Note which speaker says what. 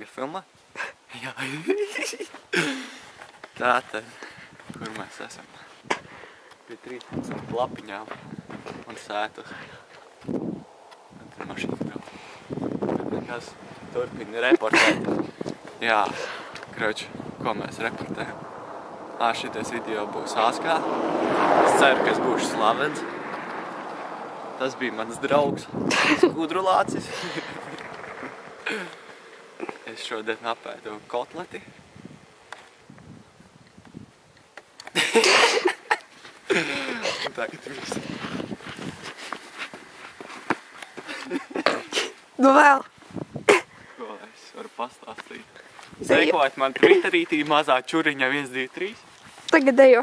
Speaker 1: Ir filmā? Jā. Tātad, kur mēs esam? Pie 13 lapiņām un sētas. Tad ir mašīna brauc. Bet nekas turpina reportēt. Jā, kroči, ko mēs reportējam? Šitais video būs Āskā. Es ceru, ka es būšu slavens. Tas bija mans draugs, Skudrulācis. Es šodien apēdu kotleti. Un tagad viss.
Speaker 2: Nu vēl.
Speaker 1: Ko es varu pastāstīt? Sekojiet man Twitterītī mazā čuriņa 1, 2, 3.
Speaker 2: Tagad eju.